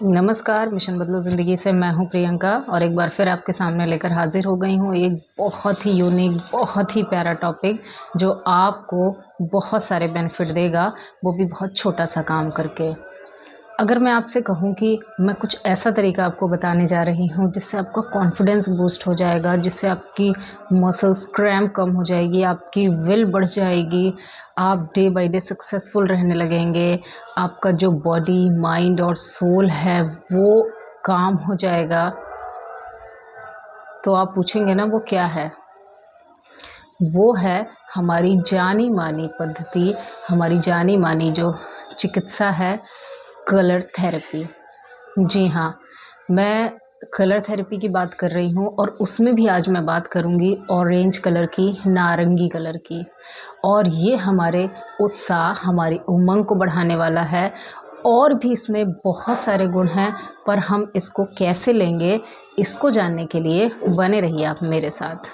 नमस्कार, मिशन बदलो ज़िंदगी से मैं हूँ प्रियंका और एक बार फिर आपके सामने लेकर हाज़िर हो गई हूँ एक बहुत ही यूनिक, बहुत ही प्यारा टॉपिक जो आपको बहुत सारे बेनिफिट देगा, वो भी बहुत छोटा-सा काम करके। अगर मैं आपसे कहूँ कि मैं कुछ ऐसा तरीका आपको बताने जा रही हूँ जिससे आपका कॉन्फिडेंस बूस्ट हो जाएगा, जिससे आपकी मसल्स क्रैम्प कम हो जाएगी, आपकी विल बढ़ जाएगी, आप डे बाय डे सक्सेसफुल रहने लगेंगे, आपका जो बॉडी, माइंड और सोल है वो काम हो जाएगा। तो आप पूछेंगे ना वो क्या है? वो है हमारी जानी-मानी पद्धति, हमारी जानी-मानी जो चिकित्सा है, कलर थेरेपी। जी हाँ, मैं कलर थेरेपी की बात कर रही हूँ और उसमें भी आज मैं बात करूँगी ऑरेंज कलर की, नारंगी कलर की। और ये हमारे उत्साह, हमारी उमंग को बढ़ाने वाला है और भी इसमें बहुत सारे गुण हैं, पर हम इसको कैसे लेंगे, इसको जानने के लिए बने रहिए आप मेरे साथ।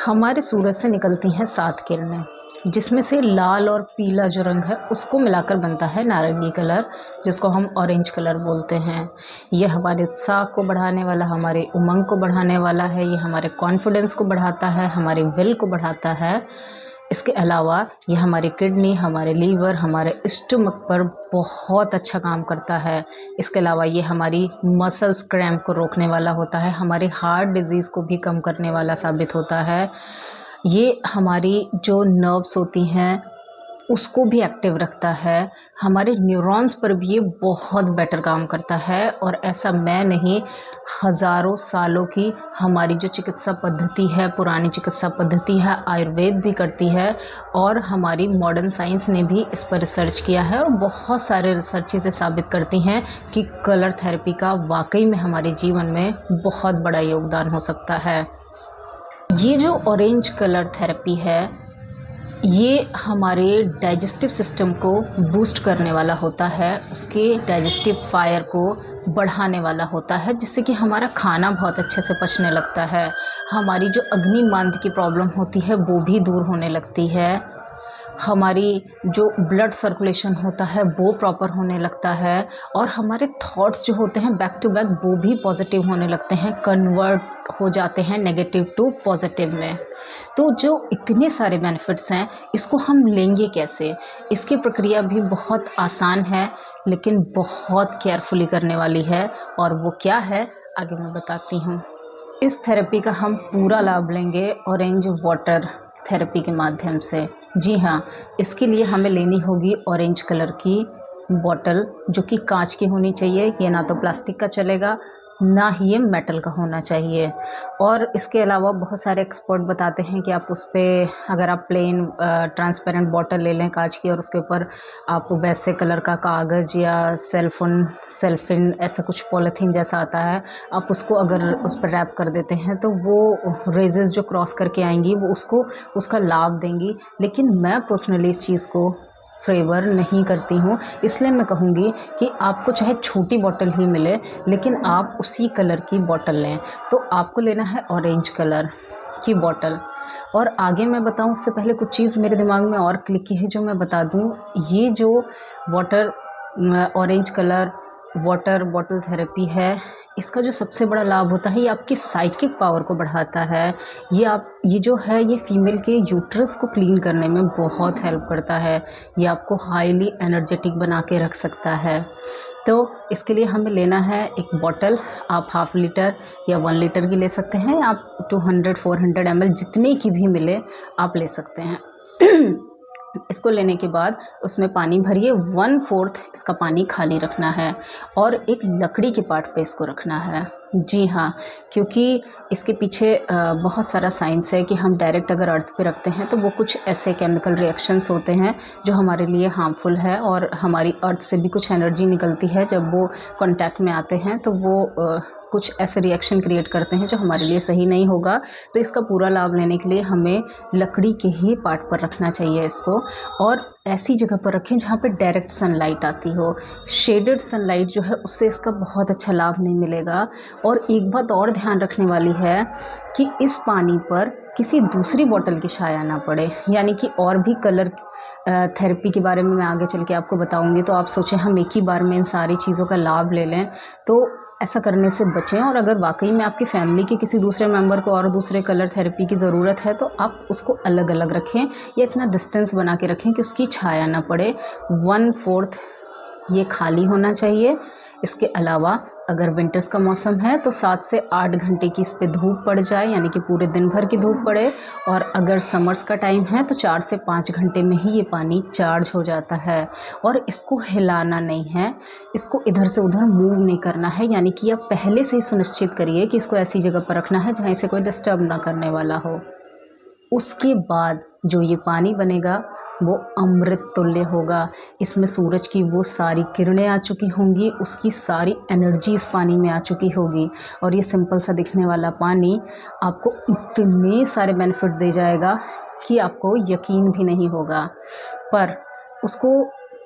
हमारे सूरज से निकलती हैं 7 किरणें, जिसमें से लाल और पीला जो रंग है उसको मिलाकर बनता है नारंगी कलर, जिसको हम ऑरेंज कलर बोलते हैं। ये हमारे उत्साह को बढ़ाने वाला, हमारे उमंग को बढ़ाने वाला है, ये हमारे कॉन्फिडेंस को बढ़ाता है, हमारे विल को बढ़ाता है। इसके अलावा ये हमारी किडनी, हमारे लीवर, हमारे स्टमक पर बहुत अच्छा काम करता है। इसके अलावा ये हमारी मसल्स क्रैम्प को रोकने वाला होता है, हमारी हार्ट डिजीज़ को भी कम करने वाला साबित होता है। ये हमारी जो नर्व्स होती हैं उसको भी एक्टिव रखता है, हमारे न्यूरॉन्स पर भी ये बहुत बेटर काम करता है। और ऐसा मैं नहीं, हज़ारों सालों की हमारी जो चिकित्सा पद्धति है, पुरानी चिकित्सा पद्धति है, आयुर्वेद भी करती है और हमारी मॉडर्न साइंस ने भी इस पर रिसर्च किया है और बहुत सारे रिसर्च चीज़ें साबित करती हैं कि कलर थेरेपी का वाकई में हमारे जीवन में बहुत बड़ा योगदान हो सकता है। ये जो ऑरेंज कलर थेरेपी है, ये हमारे डाइजेस्टिव सिस्टम को बूस्ट करने वाला होता है, उसके डाइजेस्टिव फायर को बढ़ाने वाला होता है, जिससे कि हमारा खाना बहुत अच्छे से पचने लगता है, हमारी जो अग्निमांद की प्रॉब्लम होती है वो भी दूर होने लगती है, हमारी जो ब्लड सर्कुलेशन होता है वो प्रॉपर होने लगता है और हमारे थॉट्स जो होते हैं बैक टू बैक वो भी पॉजिटिव होने लगते हैं, कन्वर्ट हो जाते हैं नेगेटिव टू पॉजिटिव में। तो जो इतने सारे बेनिफिट्स हैं, इसको हम लेंगे कैसे? इसकी प्रक्रिया भी बहुत आसान है लेकिन बहुत केयरफुली करने वाली है और वो क्या है आगे मैं बताती हूँ। इस थेरेपी का हम पूरा लाभ लेंगे ऑरेंज वाटर थेरेपी के माध्यम से। जी हाँ, इसके लिए हमें लेनी होगी ऑरेंज कलर की बॉटल, जो कि कांच की होनी चाहिए। ये ना तो प्लास्टिक का चलेगा, ना ही ये मेटल का होना चाहिए। और इसके अलावा बहुत सारे एक्सपर्ट बताते हैं कि आप उस पे अगर आप प्लेन ट्रांसपेरेंट बॉटल ले लें कांच की और उसके ऊपर आप वैसे कलर का कागज़ या सेल्फिन ऐसा कुछ पॉलीथीन जैसा आता है, आप उसको अगर उस पर रैप कर देते हैं तो वो रेजेस जो क्रॉस करके आएंगी वो उसको उसका लाभ देंगी। लेकिन मैं पर्सनली इस चीज़ को फेवर नहीं करती हूँ, इसलिए मैं कहूँगी कि आपको चाहे छोटी बॉटल ही मिले लेकिन आप उसी कलर की बॉटल लें। तो आपको लेना है ऑरेंज कलर की बॉटल। और आगे मैं बताऊँ उससे पहले कुछ चीज़ मेरे दिमाग में और क्लिक की है जो मैं बता दूँ। ये जो water orange colour water bottle therapy है, इसका जो सबसे बड़ा लाभ होता है ये आपकी साइकिक पावर को बढ़ाता है। ये जो है ये फीमेल के यूट्रस को क्लीन करने में बहुत हेल्प करता है। ये आपको हाईली एनर्जेटिक बना के रख सकता है। तो इसके लिए हमें लेना है एक बॉटल, आप हाफ़ लीटर या 1 लीटर की ले सकते हैं, आप 200-400 ml जितने की भी मिले आप ले सकते हैं। इसको लेने के बाद उसमें पानी भरिए, 1/4 इसका पानी खाली रखना है और एक लकड़ी के पार्ट पे इसको रखना है। जी हाँ, क्योंकि इसके पीछे बहुत सारा साइंस है कि हम डायरेक्ट अगर अर्थ पे रखते हैं तो वो कुछ ऐसे केमिकल रिएक्शंस होते हैं जो हमारे लिए हार्मफुल है और हमारी अर्थ से भी कुछ एनर्जी निकलती है, जब वो कांटेक्ट में आते हैं तो वो कुछ ऐसे रिएक्शन क्रिएट करते हैं जो हमारे लिए सही नहीं होगा। तो इसका पूरा लाभ लेने के लिए हमें लकड़ी के ही पार्ट पर रखना चाहिए इसको, और ऐसी जगह पर रखें जहाँ पे डायरेक्ट सनलाइट आती हो। शेडेड सनलाइट जो है उससे इसका बहुत अच्छा लाभ नहीं मिलेगा। और एक बात और ध्यान रखने वाली है कि इस पानी पर किसी दूसरी बॉटल की छाया ना पड़े, यानी कि और भी कलर थेरेपी के बारे में मैं आगे चल के आपको बताऊंगी, तो आप सोचें हम एक ही बार में इन सारी चीज़ों का लाभ ले लें, तो ऐसा करने से बचें। और अगर वाकई में आपकी फैमिली के किसी दूसरे मेंबर को और दूसरे कलर थेरेपी की ज़रूरत है तो आप उसको अलग अलग रखें या इतना डिस्टेंस बना के रखें कि उसकी छाया ना पड़े। 1/4 ये खाली होना चाहिए। इसके अलावा अगर विंटर्स का मौसम है तो 7 से 8 घंटे की इस पे धूप पड़ जाए, यानी कि पूरे दिन भर की धूप पड़े। और अगर समर्स का टाइम है तो 4 से 5 घंटे में ही ये पानी चार्ज हो जाता है। और इसको हिलाना नहीं है, इसको इधर से उधर मूव नहीं करना है, यानी कि आप पहले से ही सुनिश्चित करिए कि इसको ऐसी जगह पर रखना है जहाँ इसे कोई डिस्टर्ब ना करने वाला हो। उसके बाद जो ये पानी बनेगा वो अमृत तुल्य होगा। इसमें सूरज की वो सारी किरणें आ चुकी होंगी, उसकी सारी एनर्जी इस पानी में आ चुकी होगी। और ये सिंपल सा दिखने वाला पानी आपको इतने सारे बेनिफिट दे जाएगा कि आपको यकीन भी नहीं होगा। पर उसको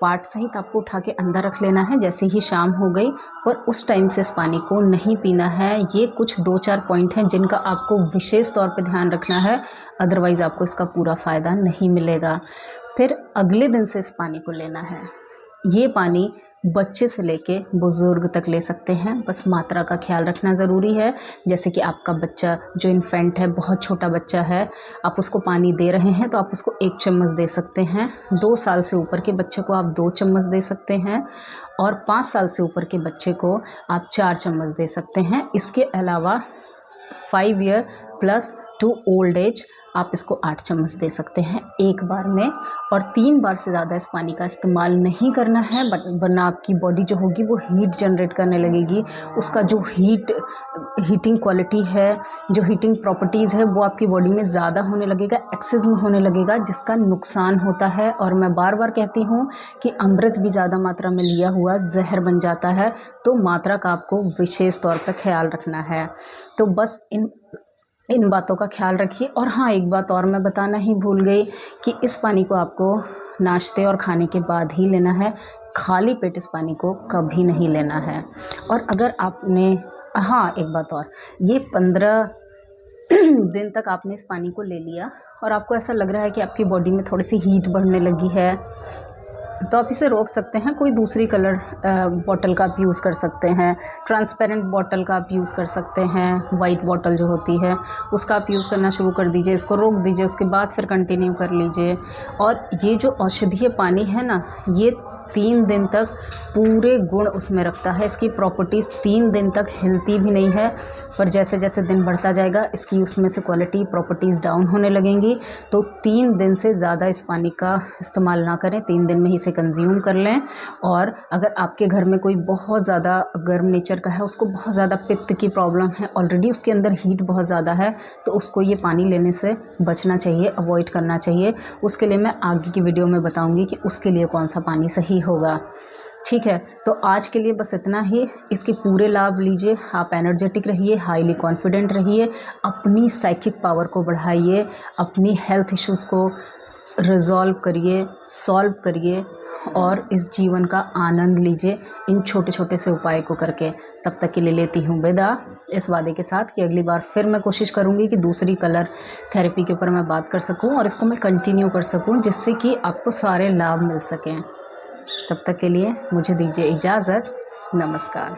पार्ट सहित आपको उठा के अंदर रख लेना है जैसे ही शाम हो गई, पर उस टाइम से इस पानी को नहीं पीना है। ये कुछ 2-4 पॉइंट हैं जिनका आपको विशेष तौर पे ध्यान रखना है, अदरवाइज़ आपको इसका पूरा फ़ायदा नहीं मिलेगा। फिर अगले दिन से इस पानी को लेना है। ये पानी बच्चे से लेके बुज़ुर्ग तक ले सकते हैं, बस मात्रा का ख्याल रखना ज़रूरी है। जैसे कि आपका बच्चा जो इन्फेंट है, बहुत छोटा बच्चा है, आप उसको पानी दे रहे हैं तो आप उसको 1 चम्मच दे सकते हैं। 2 साल से ऊपर के बच्चे को आप 2 चम्मच दे सकते हैं और 5 साल से ऊपर के बच्चे को आप 4 चम्मच दे सकते हैं। इसके अलावा 5 year plus two old age आप इसको 8 चम्मच दे सकते हैं एक बार में। और 3 बार से ज़्यादा इस पानी का इस्तेमाल नहीं करना है, वरना आपकी बॉडी जो होगी वो हीट जनरेट करने लगेगी। उसका जो हीटिंग क्वालिटी है, जो हीटिंग प्रॉपर्टीज़ है, वो आपकी बॉडी में ज़्यादा होने लगेगा, एक्सेस में होने लगेगा, जिसका नुकसान होता है। और मैं बार बार कहती हूँ कि अमृत भी ज़्यादा मात्रा में लिया हुआ जहर बन जाता है, तो मात्रा का आपको विशेष तौर पर ख्याल रखना है। तो बस इन बातों का ख्याल रखिए। और हाँ, एक बात और मैं बताना ही भूल गई कि इस पानी को आपको नाश्ते और खाने के बाद ही लेना है, खाली पेट इस पानी को कभी नहीं लेना है। और अगर आपने एक बात और, ये 15 दिन तक आपने इस पानी को ले लिया और आपको ऐसा लग रहा है कि आपकी बॉडी में थोड़ी सी हीट बढ़ने लगी है, तो आप इसे रोक सकते हैं। कोई दूसरी कलर बॉटल का आप यूज़ कर सकते हैं, ट्रांसपेरेंट बॉटल का आप यूज़ कर सकते हैं, वाइट बॉटल जो होती है उसका आप यूज़ करना शुरू कर दीजिए। इसको रोक दीजिए, उसके बाद फिर कंटिन्यू कर लीजिए। और ये जो औषधीय पानी है ना, ये 3 दिन तक पूरे गुण उसमें रखता है। इसकी प्रॉपर्टीज़ 3 दिन तक हिलती भी नहीं है, पर जैसे जैसे दिन बढ़ता जाएगा इसकी उसमें से क्वालिटी प्रॉपर्टीज़ डाउन होने लगेंगी। तो 3 दिन से ज़्यादा इस पानी का इस्तेमाल ना करें, 3 दिन में ही इसे कंज्यूम कर लें। और अगर आपके घर में कोई बहुत ज़्यादा गर्म नेचर का है, उसको बहुत ज़्यादा पित्त की प्रॉब्लम है, ऑलरेडी उसके अंदर हीट बहुत ज़्यादा है, तो उसको ये पानी लेने से बचना चाहिए, अवॉइड करना चाहिए। उसके लिए मैं आगे की वीडियो में बताऊँगी कि उसके लिए कौन सा पानी सही होगा। ठीक है, तो आज के लिए बस इतना ही। इसके पूरे लाभ लीजिए, आप एनर्जेटिक रहिए, हाईली कॉन्फिडेंट रहिए, अपनी साइकिक पावर को बढ़ाइए, अपनी हेल्थ इश्यूज़ को रिजॉल्व करिए, सॉल्व करिए और इस जीवन का आनंद लीजिए इन छोटे छोटे से उपाय को करके। तब तक के लिए लेती हूँ विदा, इस वादे के साथ कि अगली बार फिर मैं कोशिश करूँगी कि दूसरी कलर थेरेपी के ऊपर मैं बात कर सकूँ और इसको मैं कंटिन्यू कर सकूँ, जिससे कि आपको सारे लाभ मिल सकें। तब तक के लिए मुझे दीजिए इजाज़त। नमस्कार।